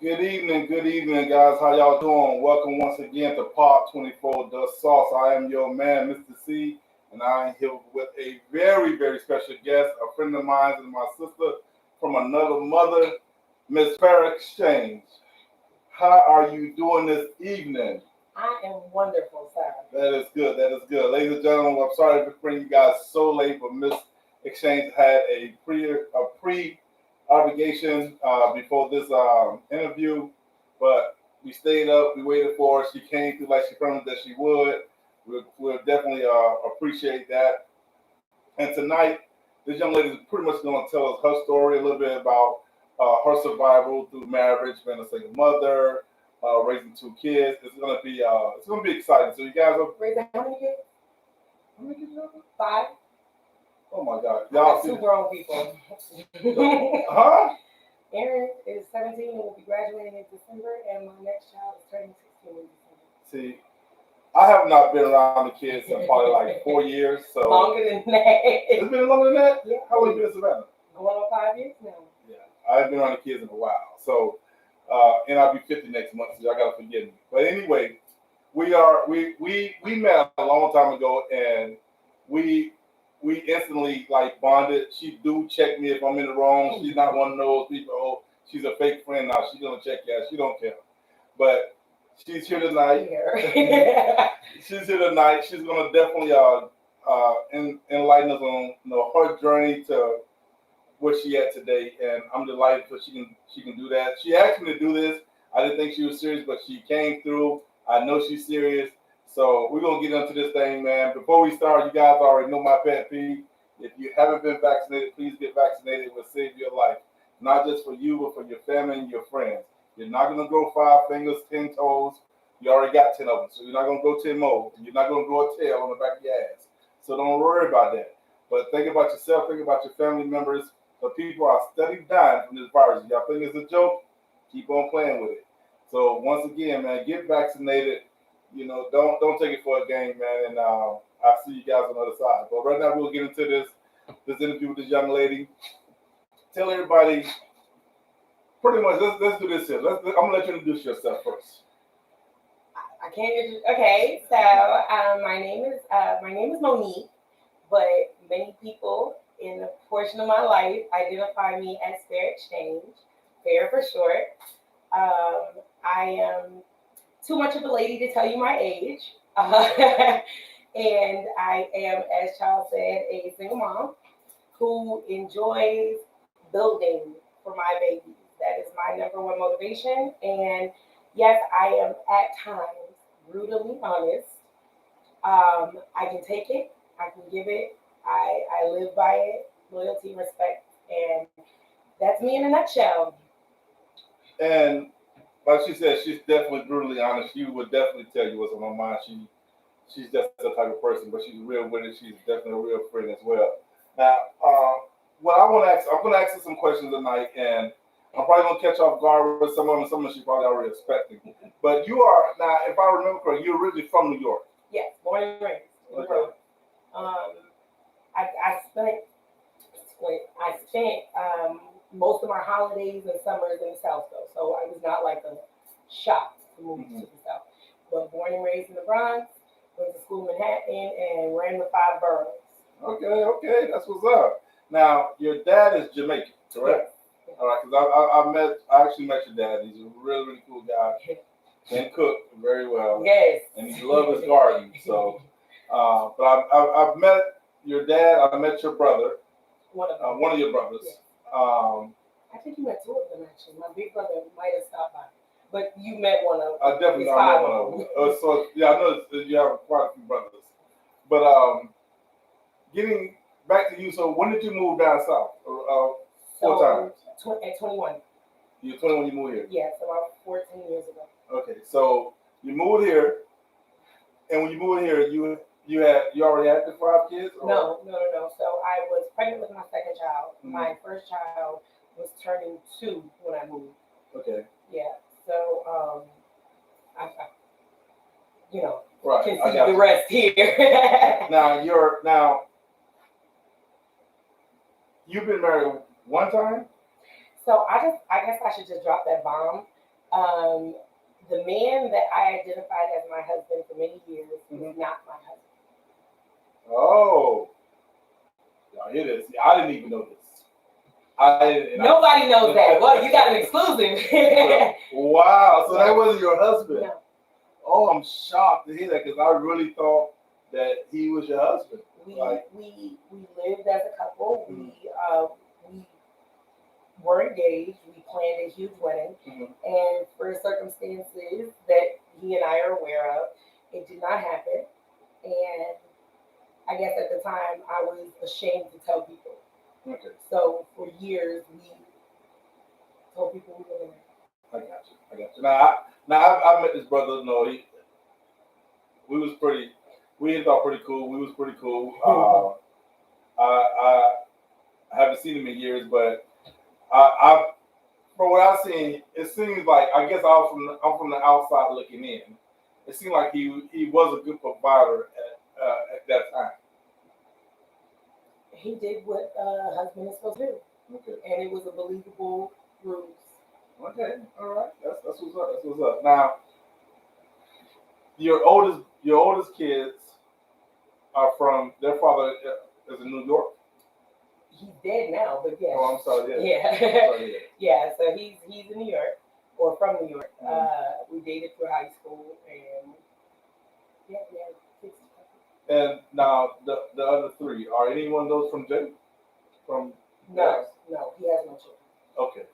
Good evening, guys. How y'all doing? Welcome once again to Part 24, The Sauce. I am your man, Mr. C, and I am here with a very, very special guest, a friend of mine and my sister from another mother, Miss Farrah Exchange. How are you doing this evening? I am wonderful, sir. That is good. That is good. Ladies and gentlemen, I'm sorry to bring you guys so late, but Miss Exchange had a pre obligation before this interview, but we stayed up. We waited for her. She came through like she promised that she would. We'll definitely appreciate that. And tonight, this young lady is pretty much going to tell us her story, a little bit about her survival through marriage, being a single mother, raising two kids. It's gonna be exciting. So you guys are Raising how many kids? how many kids you have? 5. Oh my God, I got 2 grown people. Huh? Aaron is 17 and will be graduating in December, and my next child is turning 16 in December. See, I have not been around the kids in probably like 4 years. So Longer than that. it's been longer than that. Yeah. How long you been in Savannah? Going on 5 years now. Yeah, I've been around the kids in a while. So, and I'll be 50 next month, so y'all gotta forgive me. But anyway, we met a long time ago, and we we instantly like bonded. She do check me if I'm in the wrong. She's not one of those people. Oh, she's a fake friend now. She's gonna check you out. She don't care. But she's here tonight. She's here tonight. She's gonna definitely enlighten us on her journey to where she at today, and I'm delighted that she can do that. She asked me to do this. I didn't think she was serious, but she came through. I know she's serious, so we're gonna get into this thing, man. Before we start, you guys already know my pet peeve. If you haven't been vaccinated, please get vaccinated. It will save your life, not just for you, but for your family and your friends. You're not gonna grow 5 fingers, 10 toes. You already got 10 of them, so you're not gonna grow 10 more. You're not gonna grow a tail on the back of your ass. So don't worry about that. But think about yourself. Think about your family members. The people are steady dying from this virus. Y'all think it's a joke? Keep on playing with it. So once again, man, get vaccinated. Don't take it for a game, man. And I'll see you guys on the other side. But right now, we'll get into this interview with this young lady. Tell everybody, pretty much. Let's do this here. I'm gonna let you introduce yourself first. I can't. Okay, so my name is Monique, but many people in a portion of my life identify me as Fair Exchange, Fair for short. I am too much of a lady to tell you my age, and I am, as Charles said, a single mom who enjoys building for my babies. That is my number one motivation, and yes, I am at times brutally honest. I can take it, I can give it, I live by it, loyalty, respect, and that's me in a nutshell. And like she said, she's definitely brutally honest. She would definitely tell you what's on her mind. She's just the type of person, but she's real with it. She's definitely a real friend as well. Now, what I want to ask, I'm going to ask her some questions tonight, and I'm probably going to catch off guard with some of them. Some of them she's probably already expecting. But you are now, if I remember correctly, you're originally from New York. Yes, born and raised. Okay. I spent most of my holidays and summers in the South, though, so I was not like a shock to move to the South. But born and raised in the Bronx, went to school in Manhattan, and ran the 5 boroughs. Okay, that's what's up. Now, your dad is Jamaican, correct? Yes. All right, because I actually met your dad. He's a really, really cool guy. Can cook very well. Yes. And he loves his garden. So, but I've met your dad. I met your brother. One of your brothers. Yes. Um, I think you met 2 of them actually. My big brother might have stopped by, but you met one of them. I definitely met one of them. So yeah, I know that you have quite a few brothers. But getting back to you. So when did you move down south? 4 times. At 21. You're 21 when you moved here. Yes, about 14 years ago. Okay, so you moved here, and when you moved here, you already had the 5 kids? Or? No. So I was pregnant with my second child. Mm-hmm. My first child was turning 2 when I moved. Okay. Yeah. So I right. can see the rest here. Now you've been married one time? So I guess I should just drop that bomb. The man that I identified as my husband for many years was not my husband. Oh, y'all hear this? See, I didn't even know this. Nobody knows that. Well, you got an exclusive. Wow, so that wasn't your husband? No. Oh, I'm shocked to hear that because I really thought that he was your husband. We lived as a couple. We were engaged. We planned a huge wedding, and for circumstances that he and I are aware of, it did not happen. And I guess at the time I was ashamed to tell people. Okay. So for years we told people we were married. I got you. Now I met this brother. No, we thought pretty cool. We was pretty cool. I haven't seen him in years, but from what I've seen, it seems like I'm from the outside looking in. It seemed like he was a good provider at that time. He did what a husband is supposed to do. Okay. And it was a believable ruse. Okay, all right. That's what's up. That's what's up. Now, your oldest kids are from their father is in New York. He's dead now, but yeah. Oh, I'm sorry. Yeah. Yeah. So he's in New York or from New York. We dated through high school, and yeah, we had kids. And now the other three, are any one of those from Jay? From no, he has no children. Okay.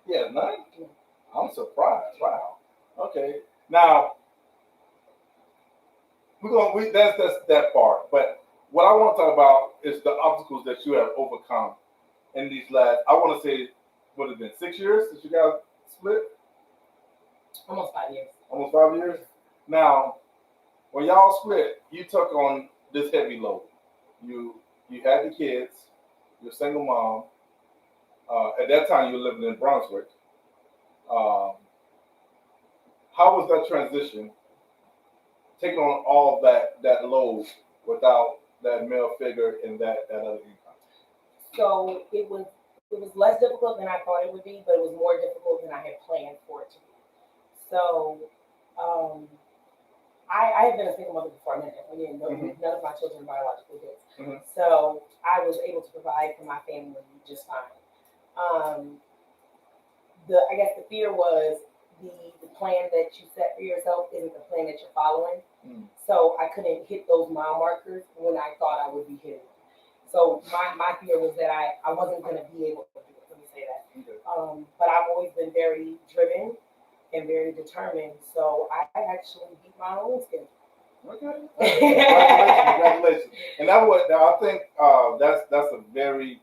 Yeah, none? No. I'm surprised. Wow. Okay. Now that's that part. But what I want to talk about is the obstacles that you have overcome in these last, I want to say, what has it been, 6 years since you guys split? Almost 5 years. Almost 5 years? Now, when y'all split, you took on this heavy load. You had the kids, you're a single mom. At that time, you were living in Brunswick. How was that transition, taking on all that load without that male figure and that other income? So it was less difficult than I thought it would be, but it was more difficult than I had planned for it to be. So I had been a single mother before I met him. None of my children are biologically his. So I was able to provide for my family just fine. I guess the fear was the plan that you set for yourself isn't the plan that you're following. So I couldn't hit those mile markers when I thought I would be hitting them. So my fear was that I wasn't going to be able to do it. Let me say that. Okay. But I've always been very driven and very determined. So I actually beat my own schedule. Okay. Congratulations. And I think that's a very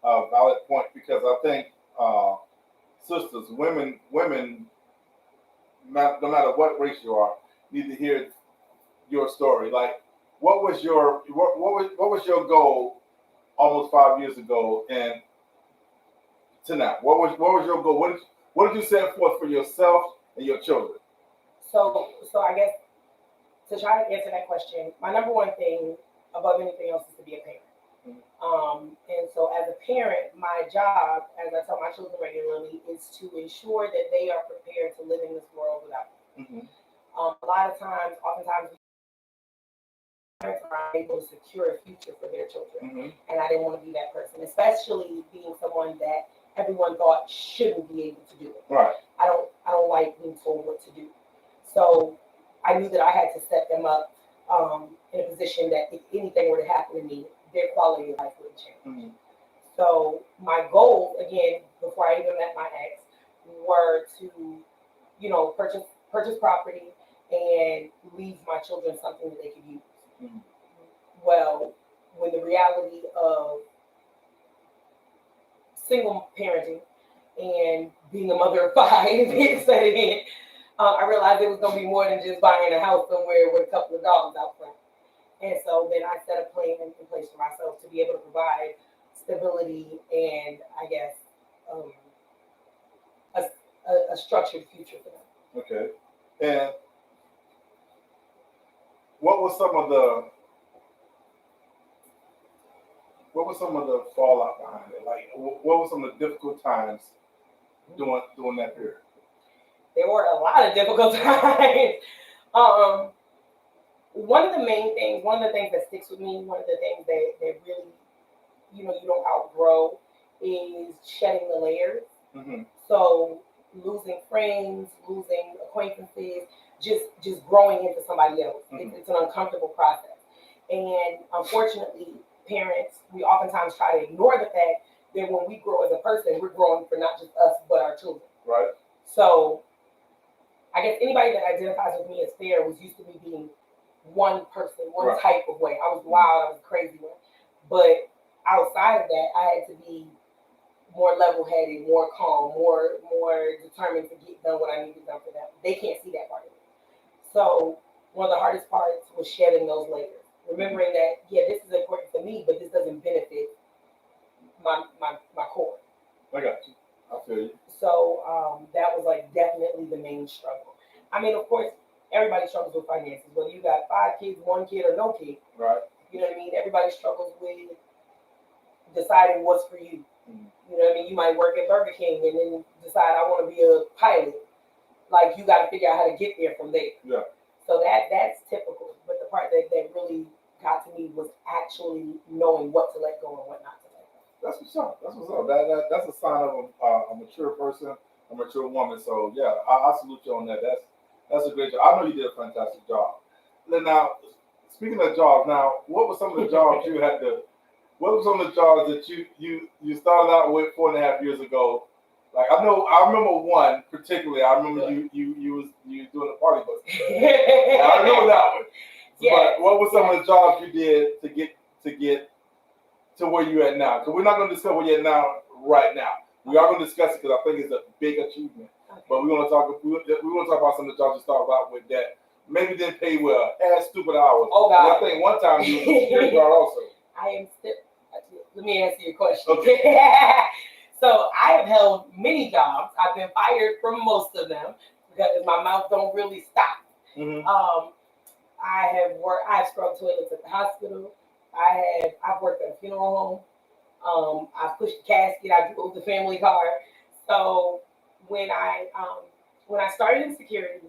valid point, because I think sisters, women, no matter what race you are, need to hear your story. Like, what was your goal almost 5 years ago, and to now? What was your goal? What did you set forth for yourself and your children? So I guess to try to answer that question, my number one thing above anything else is to be a parent. And so as a parent, my job, as I tell my children regularly, is to ensure that they are prepared to live in this world without me. A lot of times, oftentimes, parents are able to secure a future for their children. And I didn't want to be that person, especially being someone that everyone thought shouldn't be able to do it. Right. I don't like being told what to do. So I knew that I had to set them up in a position that if anything were to happen to me, their quality of life would change. So my goals, again, before I even met my ex, were to, purchase property and leave my children something that they could use. Well, when the reality of single parenting and being a mother of 5 set in, I realized it was going to be more than just buying a house somewhere with a couple of dogs out front. And so then I set a plan in place for myself to be able to provide stability and, I guess, a structured future for them. Okay. And what was some of the fallout behind it? Like, what were some of the difficult times during that period? there were a lot of difficult times. Um, one of the things that sticks with me, one of the things that really, you don't outgrow is shedding the layers. Mm-hmm. So losing friends, losing acquaintances, just growing into somebody else. Mm-hmm. It's an uncomfortable process. And unfortunately, parents, we oftentimes try to ignore the fact that when we grow as a person, we're growing for not just us, but our children. Right. So I guess anybody that identifies with me as fair was used to me being one person, one Right. type of way. I was wild, I was a crazy one. But outside of that, I had to be more level-headed, more calm, more determined to get done what I needed done for them. They can't see that part of me. So one of the hardest parts was shedding those layers. Remembering that, yeah, this is important to me, but this doesn't benefit my core. I got you. I feel you. So that was like definitely the main struggle. I mean, of course, everybody struggles with finances, whether you got 5 kids, 1 kid, or no kid. Right. You know what I mean? Everybody struggles with deciding what's for you. Mm-hmm. You know what I mean? You might work at Burger King and then decide I want to be a pilot. Like you got to figure out how to get there from there. Yeah. So that's typical. But the part that really got to me was actually knowing what to let go and what not to let go. That's what's up. That's what's up. That's a sign of a mature person, a mature woman. So yeah, I salute you on that. That's a great job. I know you did a fantastic job. Now, speaking of jobs, now what were some of the jobs you had to? What were some of the jobs that you started out with 4.5 years ago? Like I remember one particularly. I remember you was doing a party bus. I remember that one. Yeah. But what were some of the jobs you did to get to where you're at now? Because we're not going to discuss where you're at now right now. We are going to discuss it because I think it's a big achievement. Okay. But we want to talk about some of the jobs you started out with that maybe didn't pay well, had stupid hours. Oh God! And I think one time you was a security guard also. I am still. Let me answer your question. Okay. So I have held many jobs. I've been fired from most of them because my mouth don't really stop. Mm-hmm. I have scrubbed toilets at the hospital. I've worked at a funeral home. I pushed the casket. I drove the family car. So when I started in security,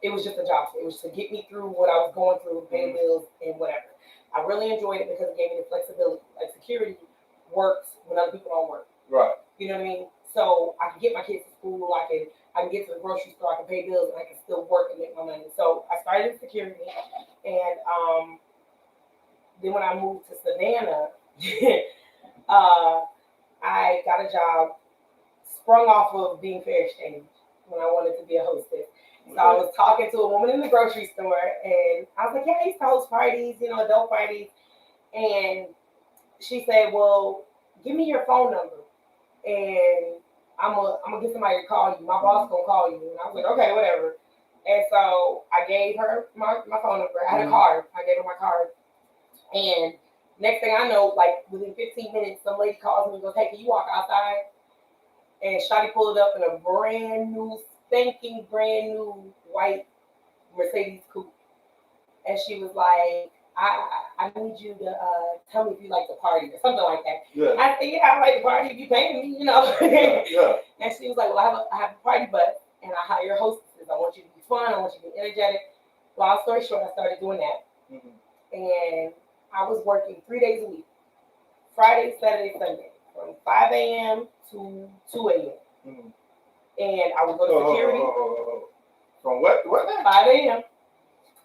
it was just a job. It was to get me through what I was going through, pay bills and whatever. I really enjoyed it because it gave me the flexibility. Like security works when other people don't work. Right. You know what I mean? So I can get my kids to school. I can get to the grocery store. I can pay bills, and I can still work and make my money. So I started in security, and then when I moved to Savannah, I got a job sprung off of being fair exchange when I wanted to be a hostess. So I was talking to a woman in the grocery store, and I was like, yeah, I used to host parties, adult parties. And she said, well, give me your phone number, and I'm gonna get somebody to call you. My boss gonna call you. And I was like, okay, whatever. And so I gave her my phone number. I had a card. I gave her my card. And next thing I know, like within 15 minutes, some lady calls me and goes, hey, can you walk outside? And Shotty pulled up in a brand new white Mercedes coupe. And she was like, I need you to tell me if you like to party or something like that. Yeah. I said, yeah, I like to party if you paying me, Yeah. And she was like, well, I have a party bus and I hire hostesses. I want you to be fun. I want you to be energetic. Long story short, I started doing that. Mm-hmm. And I was working 3 days a week, Friday, Saturday, Sunday, from 5 a.m. to 2 a.m. Mm-hmm. And I would go to security. From what? 5 a.m.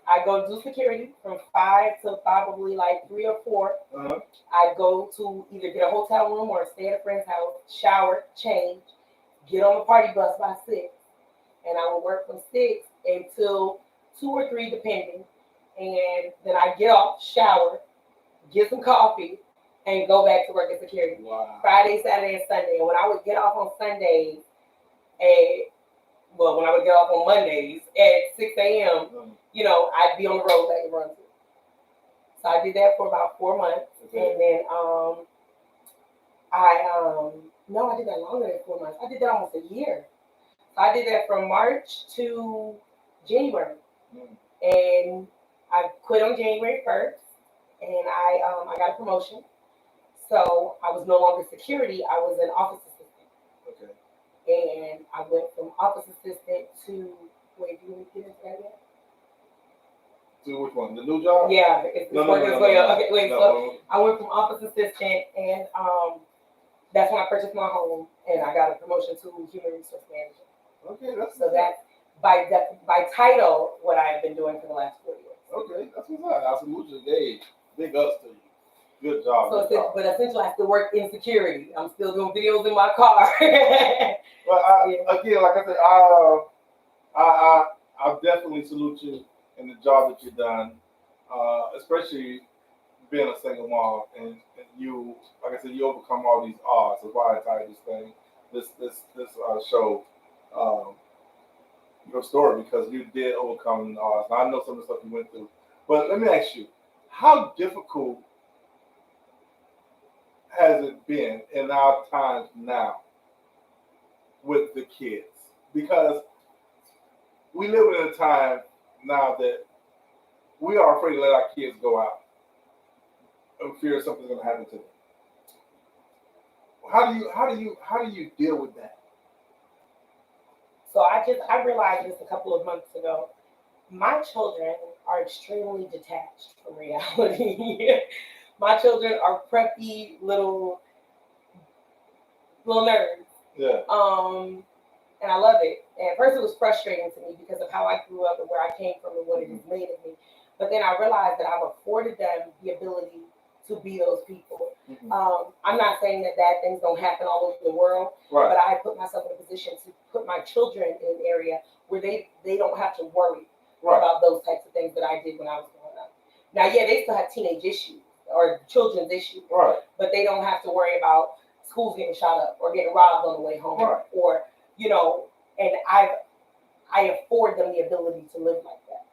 I go do security from 5 to probably like 3 or 4. Uh-huh. I go to either get a hotel room or stay at a friend's house, shower, change, get on the party bus by 6. And I would work from 6 until 2 or 3 depending. And then I get off, shower, get some coffee, and go back to work at security. Wow. Friday, Saturday, and Sunday. And when I would get off on Sundays, when I would get off on Mondays at 6 a.m., I'd be on the road like a run to. So I did that for about 4 months. Okay. And then I did that longer than 4 months. I did that almost a year. So I did that from March to January. And I quit on January 1st, and I got a promotion. So I was no longer security. I was an office assistant. Okay. and I went from office assistant to, wait, do you get into that yet? To which one? The new job? Yeah, it's working its way up. Okay, wait, so I went from office assistant, and that's when I purchased my home, and I got a promotion to human resource manager. Okay, that's so that's by title what I have been doing for the last 4 years. Okay, that's what's up. I salute you. Hey, big ups to you. Good job. So, but essentially, I still work in security. I'm still doing videos in my car. But again, like I said, I definitely salute you in the job that you've done, especially being a single mom, and you, like I said, you overcome all these odds. That's why I titled this thing, this show, your story, because you did overcome the odds. Now, I know some of the stuff you went through, but let me ask you, how difficult has it been in our times now with the kids? Because we live in a time now that we are afraid to let our kids go out in fear something's going to happen to them. How do you deal with that? So I realized just a couple of months ago, my children are extremely detached from reality. My children are preppy little nerds. Yeah. And I love it. And at first it was frustrating to me because of how I grew up and where I came from and what it has made of me. But then I realized that I've afforded them the ability to be those people. Mm-hmm. I'm not saying that bad things don't happen all over the world, right. But I put myself in a position to put my children in an area where they don't have to worry about those types of things that I did when I was growing up. Now, yeah, they still have teenage issues or children's issues, but they don't have to worry about schools getting shot up or getting robbed on the way home, or and I afford them the ability to live like that.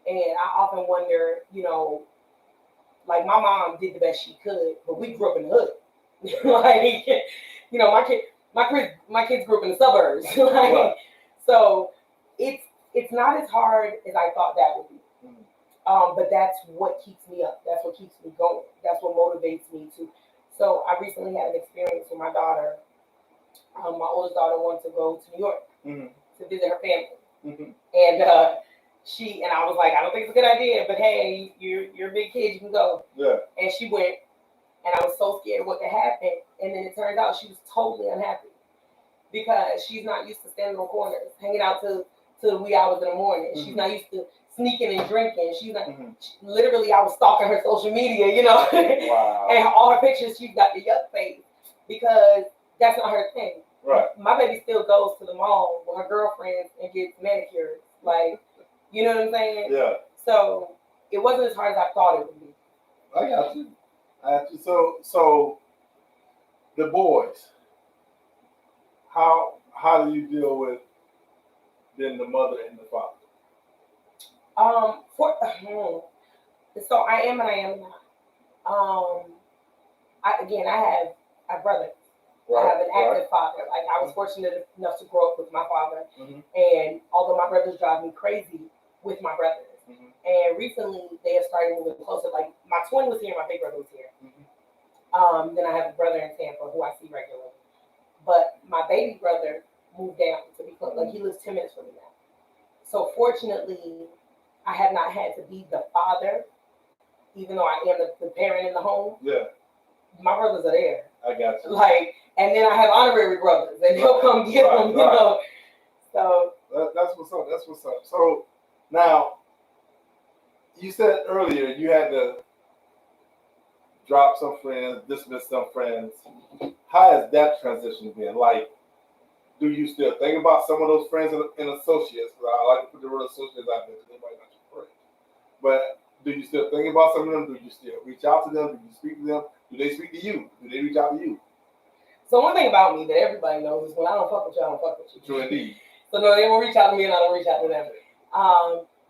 And I often wonder, like my mom did the best she could, but we grew up in the hood. Like, my kids grew up in the suburbs. So it's not as hard as I thought that would be. But that's what keeps me up. That's what keeps me going. That's what motivates me to. So I recently had an experience with my daughter. My oldest daughter wanted to go to New York to visit her family. And I was like, I don't think it's a good idea, but hey, you're a big kid, you can go. Yeah. And she went, and I was so scared of what could happen. And then it turned out she was totally unhappy because she's not used to standing on corners, hanging out till the wee hours in the morning. She's not used to sneaking and drinking. She's not. Literally, I was stalking her social media, Wow. And all her pictures, she's got the yuck face because that's not her thing. Right. My baby still goes to the mall with her girlfriends and gets manicures. Like, you know what I'm saying? Yeah. So it wasn't as hard as I thought it would be. I got you. So the boys, how do you deal with being the mother and the father? So I am and I am not. I have brothers. I have an active father. Like, I was fortunate enough to grow up with my father. And although my brothers drive me crazy with my brothers, and recently they have started moving closer. Like, my twin was here, my big brother was here. Then I have a brother in Tampa who I see regularly. But my baby brother moved down to be close. Like, he lives 10 minutes from me now. So fortunately, I have not had to be the father, even though I am the parent in the home. Yeah. My brothers are there. I got you. Like, and then I have honorary brothers, and they'll come get them, So that's what's up. That's what's up. So now, you said earlier you had to drop some friends, dismiss some friends. How has that transition been? Like, do you still think about some of those friends and associates? I like to put the word associates out there because they might not be friends. But do you still think about some of them? Do you still reach out to them? Do you speak to them? Do they speak to you? Do they reach out to you? So one thing about me that everybody knows is when I don't fuck with you, I don't fuck with you. True indeed. So no, they won't reach out to me and I don't reach out to them.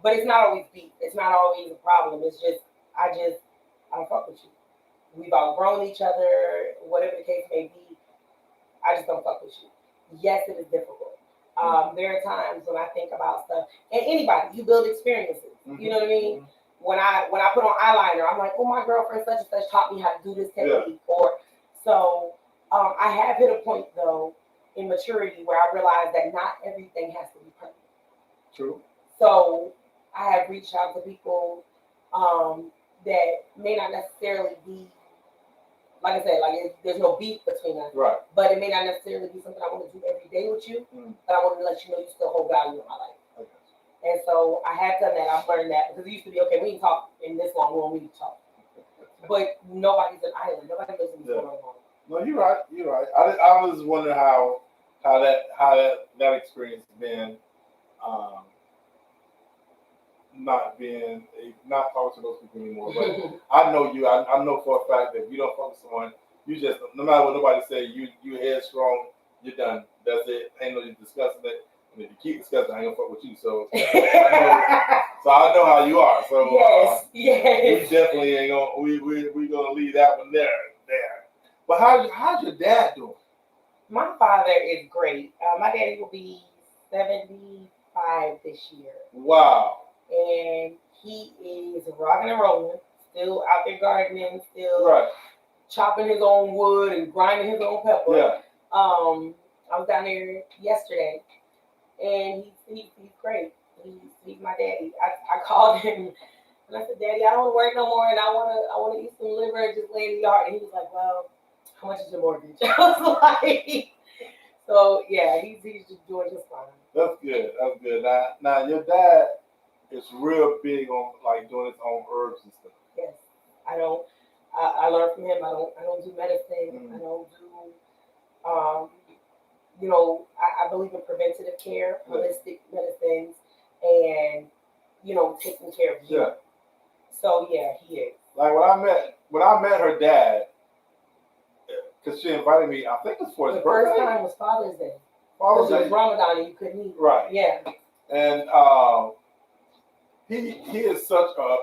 But it's not always beef. It's not always a problem. It's just I don't fuck with you. We've outgrown each other, whatever the case may be. I just don't fuck with you. Yes, it is difficult. There are times when I think about stuff, and anybody, you build experiences. You know what I mean? When I put on eyeliner, I'm like, oh, my girlfriend such and such taught me how to do this technique. Or so I have hit a point though in maturity where I realized that not everything has to be perfect. True. So I have reached out to people that may not necessarily be, like I said, there's no beef between us. Right. But it may not necessarily be something I want to do every day with you, but I want to let you know you still hold value in my life. Okay. And so I have done that. I've learned that because it used to be, okay, we can talk in this long, we don't need to talk. But nobody's an island. Nobody lives in this world alone. No, you're right. You're right. I was wondering how that experience has been, not talking to those people anymore. But I know you. I know for a fact that if you don't fuck with someone, you just, no matter what nobody say, you headstrong. You're done. That's it. Ain't no discussing it. And if you keep discussing, I ain't gonna fuck with you. So I know how you are. So yes. We definitely ain't gonna we gonna leave that one there. But how's your dad doing? My father is great. My daddy will be 75 this year. Wow. And he is rocking and rolling, still out there gardening, still right. chopping his own wood and grinding his own pepper. Yeah. I was down there yesterday, and he's great. He's my daddy. I called him and I said, "Daddy, I don't work no more, and I wanna eat some liver and just lay in the yard." And he was like, "Well, how much is your mortgage?" I was like, "So yeah, he's just doing just fine." That's good. That's good. Now your dad is real big on like doing his own herbs and stuff. Yes, I don't. I learned from him. I don't do medicine. I don't do. I believe in preventative care, holistic medicines, and taking care of you. Yeah. So yeah, he is. Like when I met her dad, because she invited me, I think it's for his birthday. The first time was Father's Day. Father's Day. It was Ramadan and you couldn't eat. Right. Yeah. And he is such a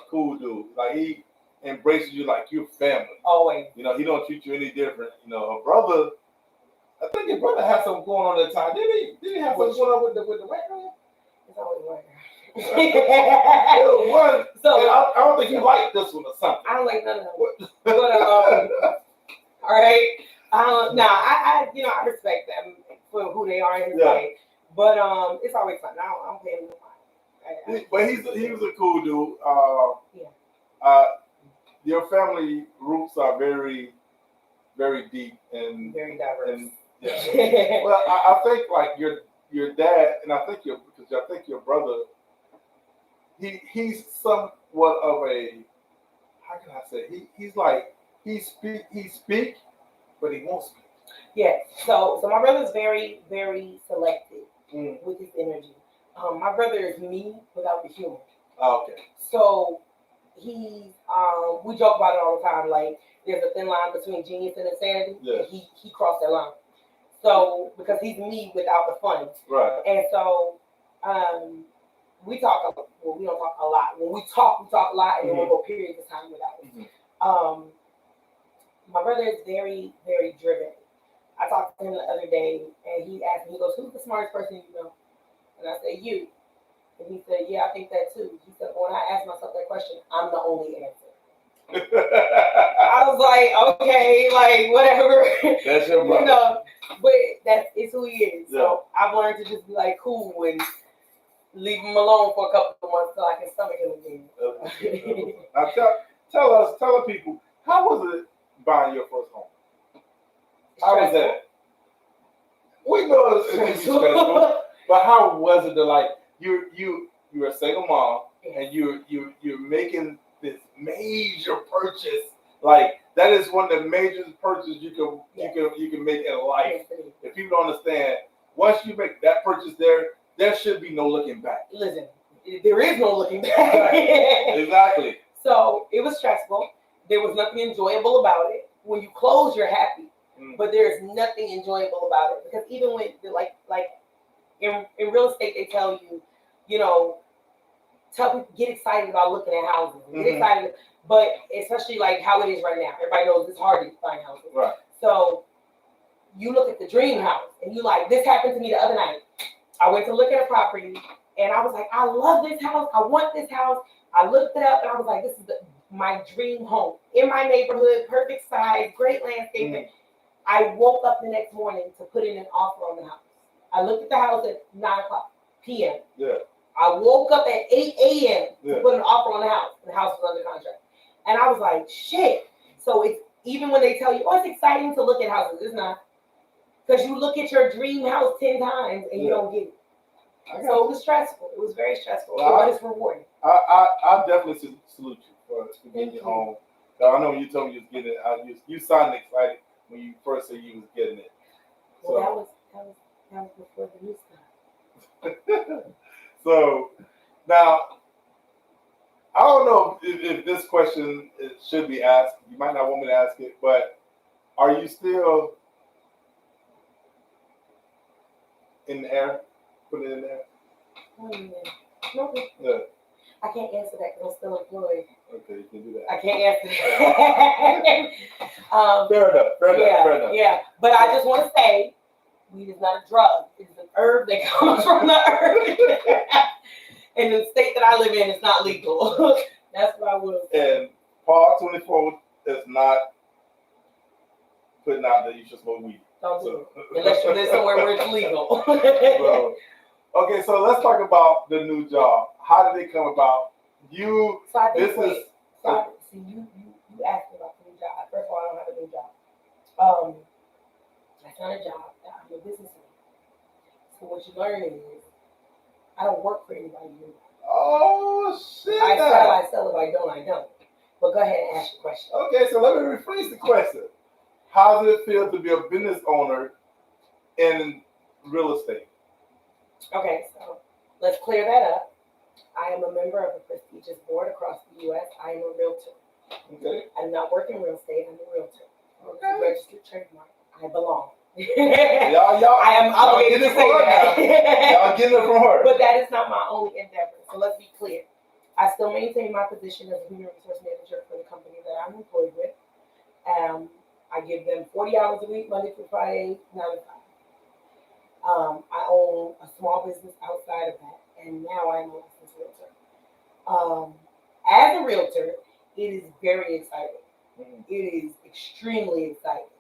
cool dude. Like he embraces you like you're family. Always. He don't treat you any different. A brother. I think your brother had something going on at the time. Did he have something going on with the white man? It's always white. So I don't think you like this one or something. I don't like none of them. But all right. I respect them for who they are in his life. But it's always fun. I don't pay him no mind. But he was a cool dude. Your family roots are very, very deep and very diverse. And, yeah. Well, I think like your dad, and I think your brother, he's somewhat of a, how can I say, he's like he speak, but he won't speak. Yeah. So my brother's very, very selective with his energy. My brother is me without the humor. Oh, okay. So he's we joke about it all the time. Like there's a thin line between genius and insanity. Yeah. And he crossed that line. So because he's me without the fun. Right. And so we talk. Well, we don't talk a lot. When we talk a lot, and then we'll go periods of time without it. My brother is very, very driven. I talked to him the other day, and he asked me, he goes, "Who's the smartest person you know?" And I said, "You." And he said, "Yeah, I think that too." He said, "When I ask myself that question, I'm the only answer." I was like, okay, like whatever. That's your brother. But it's who he is. Yeah. So I've learned to just be like cool and leave him alone for a couple of months so I can stomach him again. Now tell the people, how was it buying your first home? How was that? We know it can be stressful, but how was it to like you're a single mom and you're making this major purchase? Like that is one of the major purchases you can make in life. If people don't understand, once you make that purchase, there should be no looking back. Listen, there is no looking back. Exactly. So it was stressful. There was nothing enjoyable about it. When you close, you're happy, but there's nothing enjoyable about it because even when like in real estate, they tell you, tell people get excited about looking at houses. Get excited, but especially like how it is right now. Everybody knows it's hard to find houses. Right. So you look at the dream house and you like, this happened to me the other night. I went to look at a property and I was like, I love this house. I want this house. I looked it up and I was like, this is my dream home in my neighborhood, perfect size, great landscaping. I woke up the next morning to put in an offer on the house. I looked at the house at 9 o'clock p.m. Yeah. I woke up at 8 a.m. to Yeah. put an offer on the house. And the house was under contract. And I was like, shit. So it's even when they tell you, oh, it's exciting to look at houses, it's not. Because you look at your dream house 10 times and you don't get it. So it was stressful. It was very stressful, but it's rewarding. I definitely salute you for getting it home. I know when you told me you was getting it. You sounded excited when you first said you was getting it. Well, that was before the new stuff. So now, I don't know if this question should be asked. You might not want me to ask it, but are you still in the air? Put it in there. Okay. Yeah. I can't answer that because I'm still employed. Okay, you can do that. I can't answer that. Fair enough. Yeah, but I just want to say, weed is not a drug. It's an herb that comes from the earth. In the state that I live in, it's not legal. That's what I will say. And Paul 24 is not putting out that you should smoke weed. Don't do it. Unless you live somewhere where it's legal. So, okay, so let's talk about the new job. How did it come about? You, so I think, this is... see, you asked me about the new job. First of all, I don't have a new job. That's not a job. I'm a businessman. So what you learn is, I don't work for anybody new. Oh, shit. I sell. If I don't. But go ahead and ask your question. Okay, so let me rephrase the question. How does it feel to be a business owner in real estate? Okay, so let's clear that up. I am a member of a prestigious board across the U.S. I am a realtor. Okay. I'm not working real estate. I'm a realtor. Okay. It's a registered trademark. I belong. Y'all, I am obligated to say that. Y'all getting it from her. But that is not my only endeavor. So let's be clear. I still maintain my position as a human resource manager for the company that I'm employed with. I give them 40 hours a week, Monday through Friday, 9 to 5. I own a small business outside of that, and now I'm a licensed realtor. As a realtor, it is very exciting. Mm-hmm. It is extremely exciting.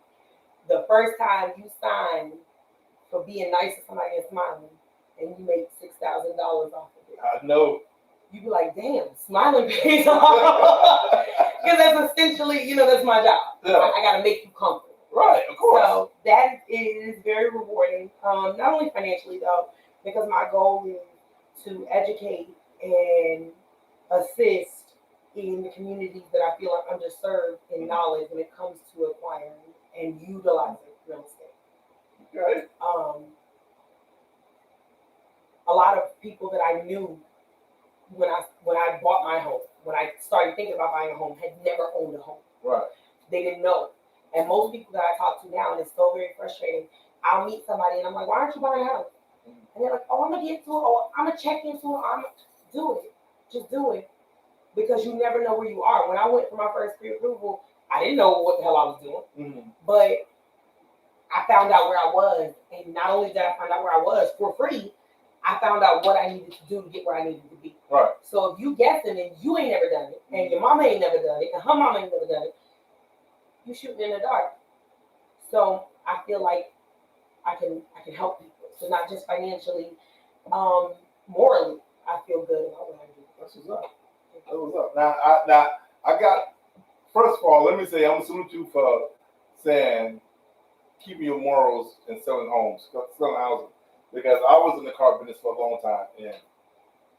The first time you sign for being nice to somebody and smiling, and you make $6,000 off of it. I know. You be like, damn, smiling pays off. Because that's essentially, that's my job. Yeah. I got to make you comfortable. Right, of course. So that is very rewarding. Not only financially, though, because my goal is to educate and assist in the communities that I feel are underserved in knowledge when it comes to acquiring and utilizing real estate. Okay. A lot of people that I knew when I bought my home, when I started thinking about buying a home, had never owned a home. Right. They didn't know. And most people that I talk to now, and it's so very frustrating, I'll meet somebody and I'm like, why aren't you buying a house? And they're like, oh, I'm going to get to it, or I'm going to check into it, I'm going to do it. Just do it. Because you never know where you are. When I went for my first pre-approval, I didn't know what the hell I was doing. Mm-hmm. But I found out where I was. And not only did I find out where I was for free, I found out what I needed to do to get where I needed to be. Right. So if you guessing and you ain't never done it, and your mama ain't never done it, and her mama ain't never done it, you shooting in the dark. So I feel like I can help people. So not just financially, morally, I feel good about what I do. That's what's up. That's what's up. Now I got. First of all, let me say I'm salute you for saying keeping your morals and selling homes, selling houses. Because I was in the car business for a long time, and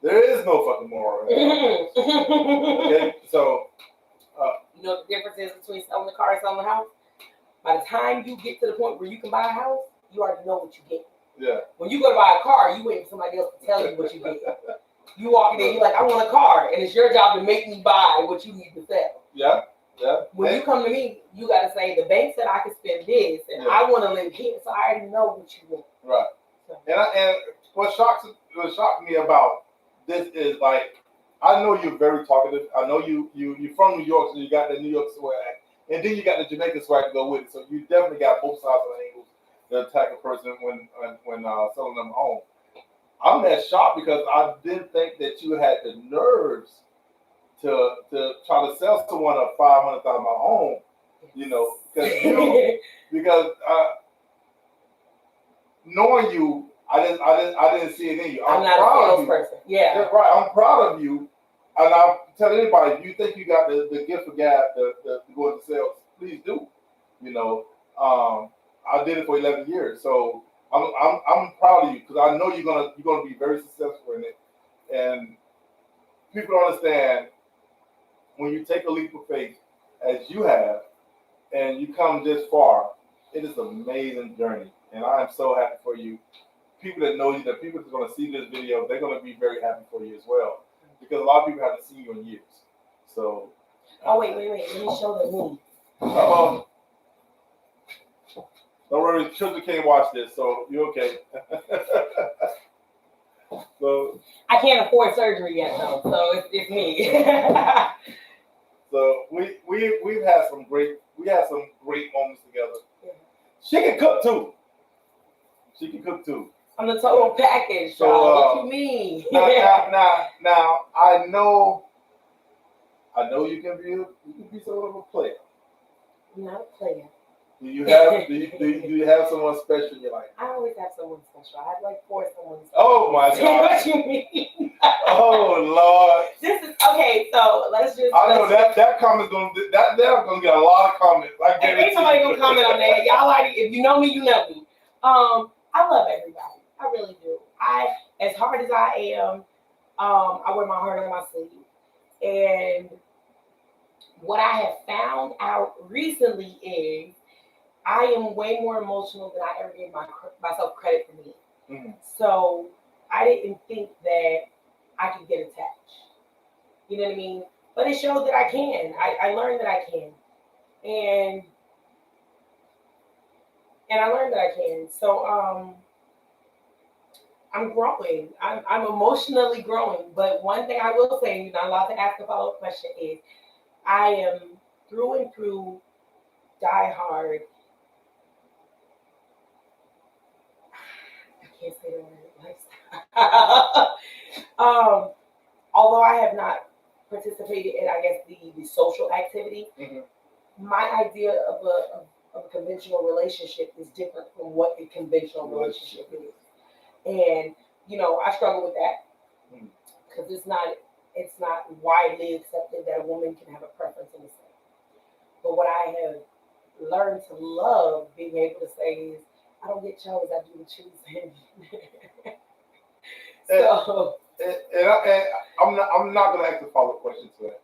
there is no fucking moral. Okay, so you know the difference is between selling the car and selling the house. By the time you get to the point where you can buy a house, you already know what you get. Yeah. When you go to buy a car, you wait for somebody else to tell you what you get. You walk in there, you're like, I want a car, and it's your job to make me buy what you need to sell. Yeah. Yeah. When you come to me, you got to say the bank said I could spend this, and I want to live here, so I already know what you want. Right. And what shocks me about this is, like, I know you're very talkative. I know you're from New York, so you got the New York swag, and then you got the Jamaican swag to go with it. So you definitely got both sides of the angles to attack a person when selling them a home. I'm that shocked because I didn't think that you had the nerves to try to sell someone a $500,000 home. You know, because knowing you, I didn't see it in you. I'm not a salesperson. Yeah. Right. I'm proud of you, and I'll tell anybody, if you think you got the gift of gab to go into sales, please do. You know, I did it for 11 years, so I'm proud of you because I know you're gonna be very successful in it, and people don't understand when you take a leap of faith as you have, and you come this far. It is an amazing journey, and I am so happy for you. People that know you, that people that's going to see this video, they're going to be very happy for you as well, because a lot of people haven't seen you in years. So. Oh wait! Let me show them me. Don't worry, children can't watch this, so you're okay. So. I can't afford surgery yet, though, so it's me. So we've had some great moments together. Yeah. She can cook too. I'm the total package, so what you mean? Now I know you can be sort of a player. I'm not a player. Do you have someone special in your life? I always have someone special. I have like 4 someone special. Oh my God! What you mean? Oh Lord! This is okay. So let's just. I know that comment's gonna get a lot of comments. Like ain't nobody gonna comment on that. Y'all like, if you know me, you know me. I love everybody. I really do. As hard as I am, I wear my heart on my sleeve. And what I have found out recently is I am way more emotional than I ever gave myself credit for being. Mm-hmm. So I didn't think that I could get attached. You know what I mean? But it showed that I can. I learned that I can. And I learned that I can. So I'm growing. I'm emotionally growing. But one thing I will say, you're not allowed to ask a follow-up question, is I am through and through diehard. I can't say the word lifestyle. Although I have not participated in, I guess, the social activity, mm-hmm. My idea of a conventional relationship is different from what a conventional relationship is. And, I struggle with that because it's not widely accepted that a woman can have a preference in the sex. But what I have learned to love being able to say is, I don't get chose, I do the choosing. So, I'm not going to ask a follow-up question to that.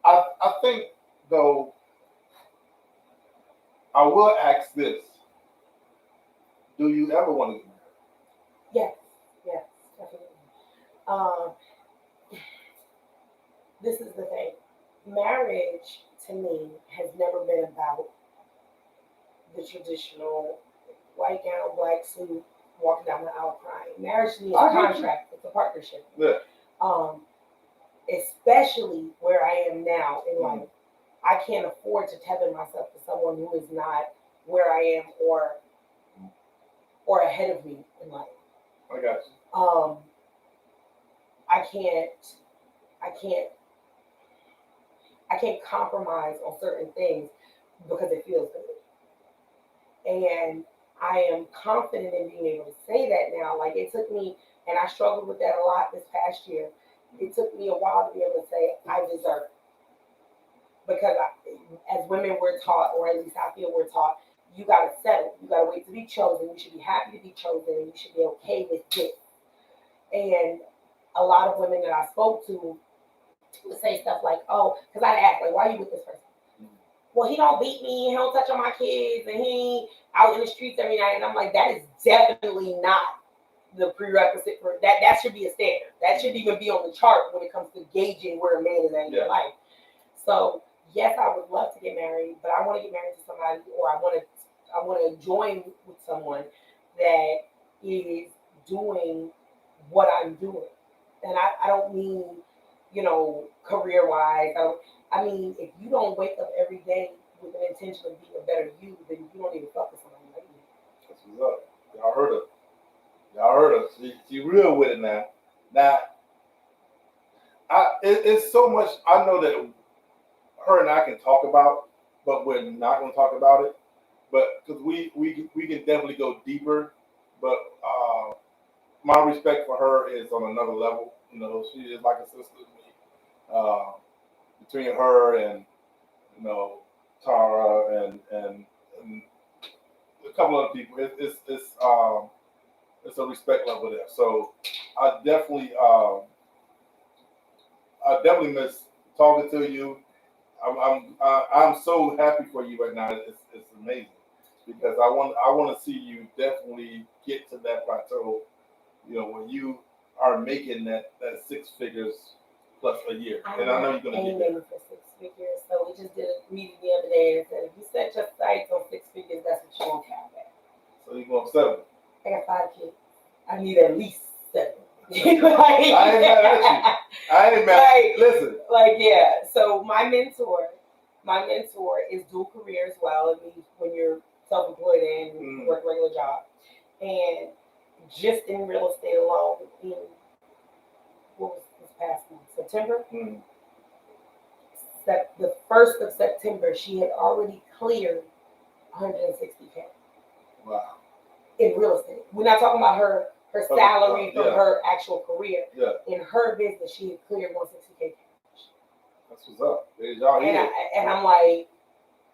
I think, though, I will ask this. Do you ever want to get married? Yes, definitely. This is the thing. Marriage, to me, has never been about the traditional white gown, black suit, walking down the aisle crying. Marriage to me is a contract. It's a partnership. Yeah. Especially where I am now in life. I can't afford to tether myself to someone who is not where I am or ahead of me in life. I got you. I can't compromise on certain things because it feels good. And I am confident in being able to say that now. Like, it took me, and I struggled with that a lot this past year. It took me a while to be able to say, I deserve it. Because as women we're taught, or at least I feel we're taught, you got to settle. You got to wait to be chosen. You should be happy to be chosen, and you should be okay with this. And a lot of women that I spoke to would say stuff like, oh, because I'd ask, like, why are you with this person? Well, he don't beat me, he don't touch on my kids, and he ain't out in the streets every night. And I'm like, that is definitely not the prerequisite for that. That should be a standard. That shouldn't even be on the chart when it comes to gauging where a man is at in your life. So yes, I would love to get married, but I want to get married to somebody, or I want to join with someone that is doing what I'm doing. And I don't mean, career-wise. I mean, if you don't wake up every day with an intention of being a better you, then you don't even fuck with somebody like me. That's what's up. Y'all heard her. She real with it now. Now, it's so much. I know that her and I can talk about, but we're not going to talk about it. But because we can definitely go deeper. But my respect for her is on another level. You know, she is like a sister to me. Between her and Tara and a couple other people, it's a respect level there. So I definitely miss talking to you. I'm so happy for you right now. It's amazing because I want to see you definitely get to that plateau. You know, when you are making that 6 figures plus a year, and I know you're gonna get there. For 6 figures. So we just did a meeting the other day and said if you set your sights on 6 figures, that's what you're gonna cap at. So you're going 7. I got 5 kids. I need at least 7. I ain't mad at you. I ain't mad. Listen. Yeah. So my mentor is dual career as well. It means when you're self-employed and work a regular job. And just in real estate alone, in what was this past month? September? The 1st of September, she had already cleared 160K. Wow. In real estate. We're not talking about her salary from her actual career. Yeah. In her business, she had cleared 160K. That's what's up. And I'm like,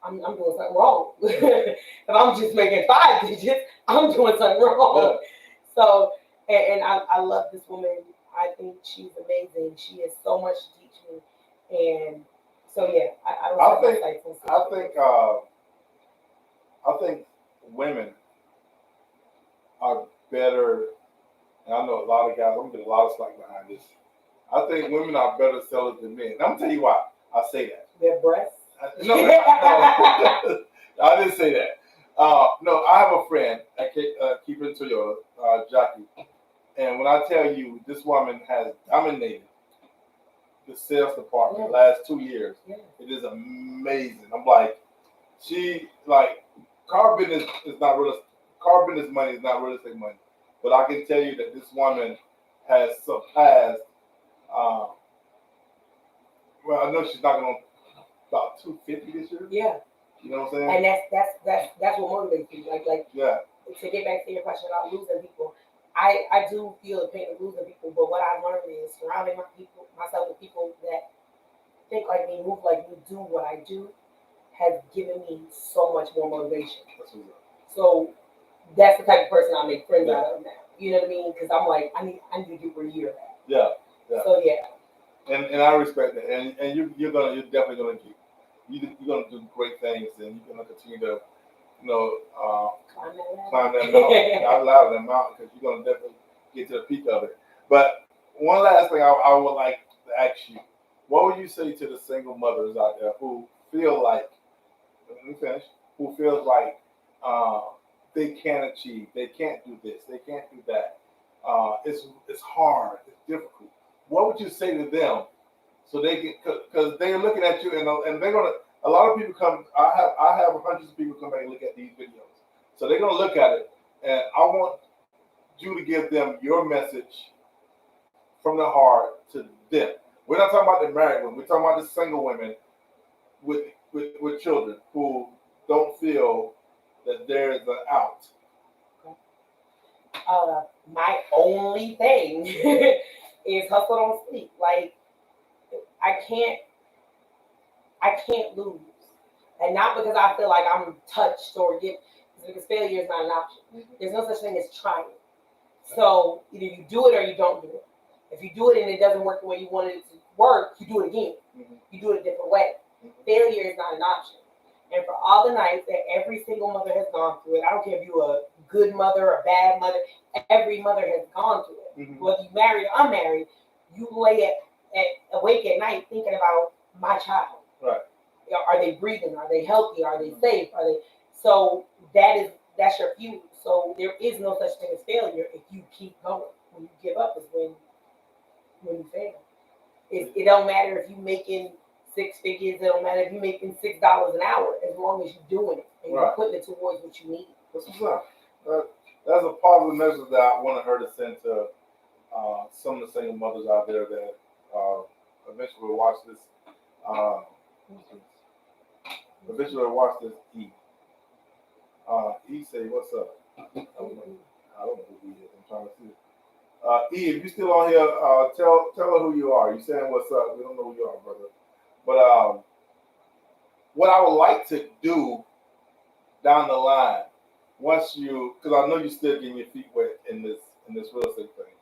I'm doing something wrong. If I'm just making 5 digits, I'm doing something wrong. Yeah. So, and I love this woman. I think she's amazing. She has so much to teach me. And so, yeah, I think women are better. And I know a lot of guys, I'm going to get a lot of slack behind this. I think women are better sellers than men. And I'm going to tell you why I say that. Their breasts? No, I didn't say that. No, I have a friend at Keeper Toyota, Jackie. And when I tell you this woman has dominated the sales department the last 2 years, it is amazing. I'm like, car business is not real. Car business money is not real estate money. But I can tell you that this woman has surpassed. Well, I know she's not going to about 250 this year. Yeah. You know what I'm saying? And that's what motivates you. To get back to your question about losing people, I do feel the pain of losing people, but what I've learned is surrounding myself with people that think like me, move like me, do what I do, has given me so much more motivation. So that's the type of person I make friends out of now. You know what I mean? Because I'm like, I need to get where you're at. Yeah. So yeah. And I respect that. And you're definitely gonna you're gonna do great things, and you're gonna continue to climb that mountain. Not louder than mountain, because you're gonna definitely get to the peak of it. But one last thing I would like to ask you: what would you say to the single mothers out there who feel like, let me finish, who feels like they can't achieve, they can't do this, they can't do that. It's hard, it's difficult. What would you say to them so they can, because they're looking at you and they're gonna. A lot of people come. I have hundreds of people come back and look at these videos, so they're gonna look at it, and I want you to give them your message from the heart to them. We're not talking about the married women. We're talking about the single women with children who don't feel that there is an out. My only thing is hustle, don't sleep. Like I can't lose, and not because I feel like I'm touched or because failure is not an option. There's no such thing as trying. So either you do it or you don't do it. If you do it and it doesn't work the way you wanted it to work, you do it again. You do it a different way. Failure is not an option. And for all the nights that every single mother has gone through it, I don't care if you're a good mother or a bad mother, every mother has gone through it. Whether you married or unmarried, you lay awake at night thinking about my child. Right. Are they breathing? Are they healthy? Are they safe? So that's your fuel. So there is no such thing as failure if you keep going. When you give up is when you fail. It don't matter if you're making 6 figures. It don't matter if you're making $6 an hour, as long as you're doing it and you're putting it towards what you need. That's what's up. That's a positive message that I wanted her to send to some of the single mothers out there that eventually will watch this. The bitch will watch this. E say, what's up? I don't know who he is. I'm trying to see. E, if you still on here, tell her who you are. You saying what's up? We don't know who you are, brother. But what I would like to do down the line, once you, because I know you're still getting your feet wet in this real estate thing,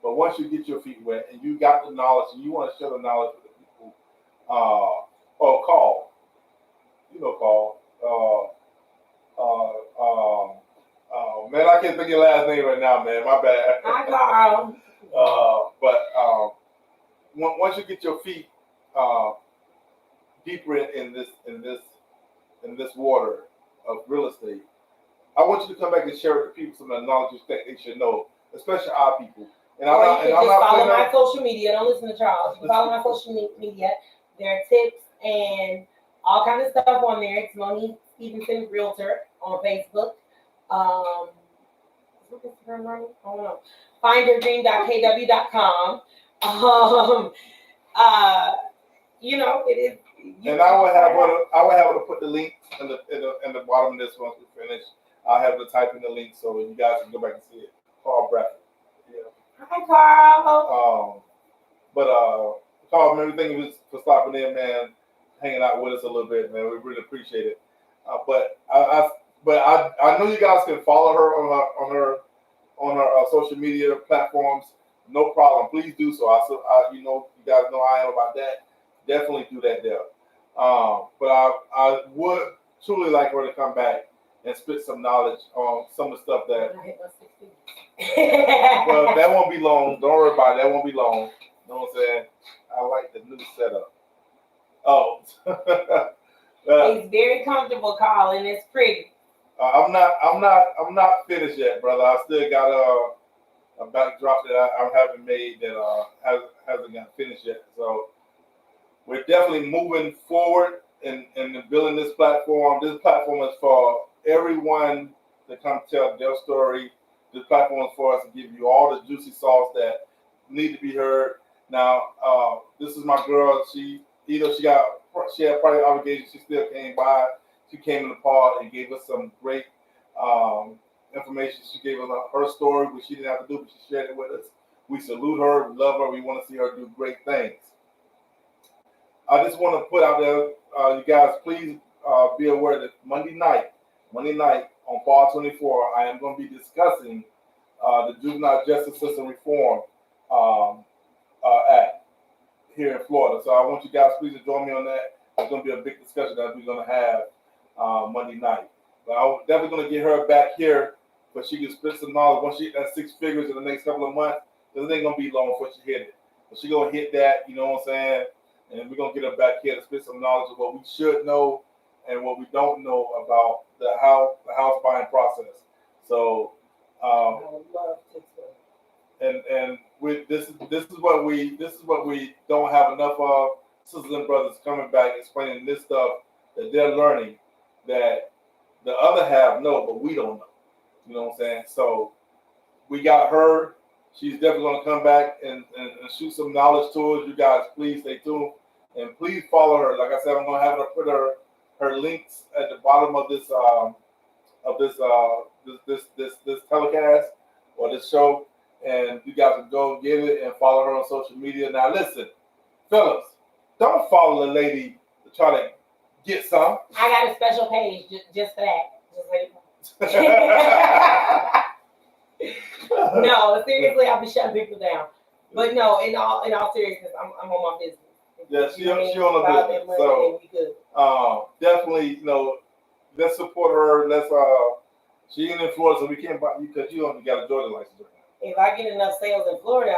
but once you get your feet wet and you got the knowledge and you want to share the knowledge with the people, or call, man, I can't think of your last name right now, man. My bad. Hi, Carl. But once you get your feet deeper in this water of real estate, I want you to come back and share with the people some of the knowledge that they should know, especially our people. And or you can just follow my social media. Don't listen to Charles. You can follow my social media. There are tips and all kind of stuff on there. It's Monique Stephenson, Realtor on Facebook. What's Instagram running? I don't know. Findyourdream.kw.com. It is. And I will have to put the link in the bottom of this once we finish. I'll have to type in the link so you guys can go back and see it. Carl Brackett. Yeah. Hi, Carl. Carl, man, thank you for stopping in, man, hanging out with us a little bit, man. We really appreciate it. But I know you guys can follow her on her social media platforms. No problem. Please do so. You guys know I am about that. Definitely do that there. But I would truly like her to come back and spit some knowledge on some of the stuff that. Well, that won't be long. Don't worry about it. That won't be long. You know what I'm saying? I like the new setup. Oh. It's very comfortable, Carl, and it's pretty. I'm not finished yet, brother. I still got a backdrop that I haven't made that hasn't got finished yet. So we're definitely moving forward in building this platform. This platform is for everyone to come tell their story. This platform is for us to give you all the juicy sauce that need to be heard. Now, this is my girl. She had private obligations. She still came by. She came in the pod and gave us some great information. She gave us her story, which she didn't have to do, but she shared it with us. We salute her. We love her. We want to see her do great things. I just want to put out there, you guys, please be aware that Monday night on Fall 24, I am going to be discussing the Juvenile Justice System Reform Act here in Florida. So I want you guys please to join me on that. It's going to be a big discussion that we're going to have Monday night. But I'm definitely going to get her back here so she can spit some knowledge. Once she hit that 6 figures in the next couple of months, because it ain't going to be long before she hit it. But she's going to hit that, you know what I'm saying? And we're going to get her back here to spit some knowledge of what we should know and what we don't know about the house buying process. So, I would love to. And this is what we don't have enough of. Sisters and brothers coming back explaining this stuff that they're learning that the other half know, but we don't know. You know what I'm saying? So we got her. She's definitely going to come back and shoot some knowledge to us. You guys, please stay tuned and please follow her. Like I said, I'm going to have her put her links at the bottom of this telecast or this show, and you guys can go get it and follow her on social media. Now, listen, fellas, don't follow the lady to try to get some. I got a special page just for that. Just like No, seriously, I'll be shutting people down. But no, in all seriousness, I'm on my business. Yeah, she on her business. So definitely, let's support her. She in Florida, so we can't buy you because you only got a Georgia license right now. If I get enough sales in Florida,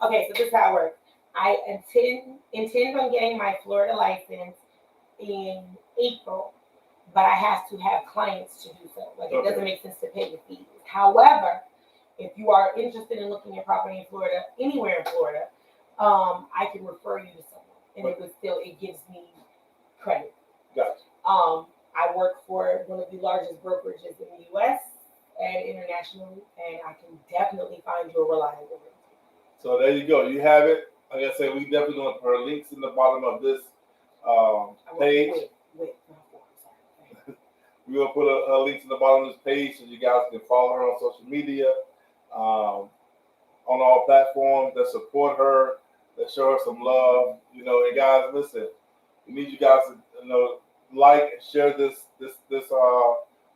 okay, so this is how it works. I intend on getting my Florida license in April, but I have to have clients to do so. It doesn't make sense to pay the fees. However, if you are interested in looking at property in Florida, anywhere in Florida, I can refer you to someone, and it gives me credit. Gotcha. I work for one of the largest brokerages in the U.S. and internationally, and I can definitely find you a reliable realtor. So there you go. You have it. Like I said, we definitely going to put our links in the bottom of this page. We will put a link to the bottom of this page so you guys can follow her on social media, on all platforms that support her, that show her some love. And guys, listen, we need you guys to like and share this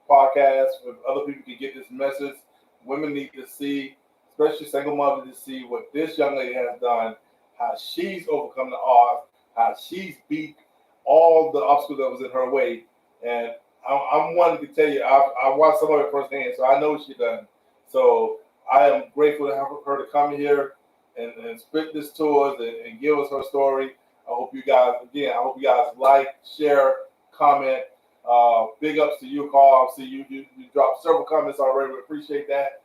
podcast with other people to get this message. Women need to see, especially single mothers, to see what this young lady has done, how she's overcome the odds, how she's beat all the obstacles that was in her way. And I'm one to tell you, I watched some of it firsthand, so I know what she done. So I am grateful to have her to come here and spit this to us and give us her story. I hope you guys like, share, comment. Big ups to you, Carl. I see you dropped several comments already. We appreciate that.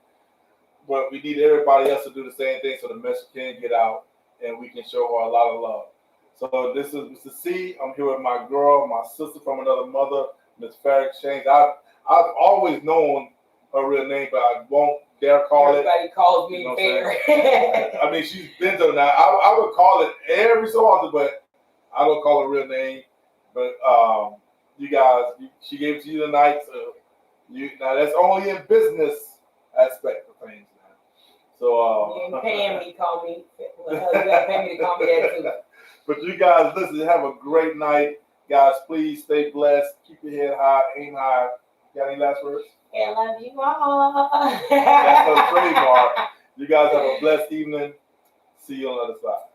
But we need everybody else to do the same thing so the message can get out and we can show her a lot of love. So this is Mr. C. I'm here with my girl, my sister from another mother, Miss Farrah Exchange. I've always known her real name, but I won't dare call Everybody calls me Farrah. I mean, she's been there now. I would call it every so often, but I don't call her real name. But you guys, she gave it to you tonight. So now that's only in business aspect of things now. So you ain't paying me, call me. Well, you gotta pay me to call me that too. But you guys, listen, have a great night. Guys, please stay blessed. Keep your head high, aim high. Got any last words? I love you all. That's her trademark. You guys have a blessed evening. See you on the other side.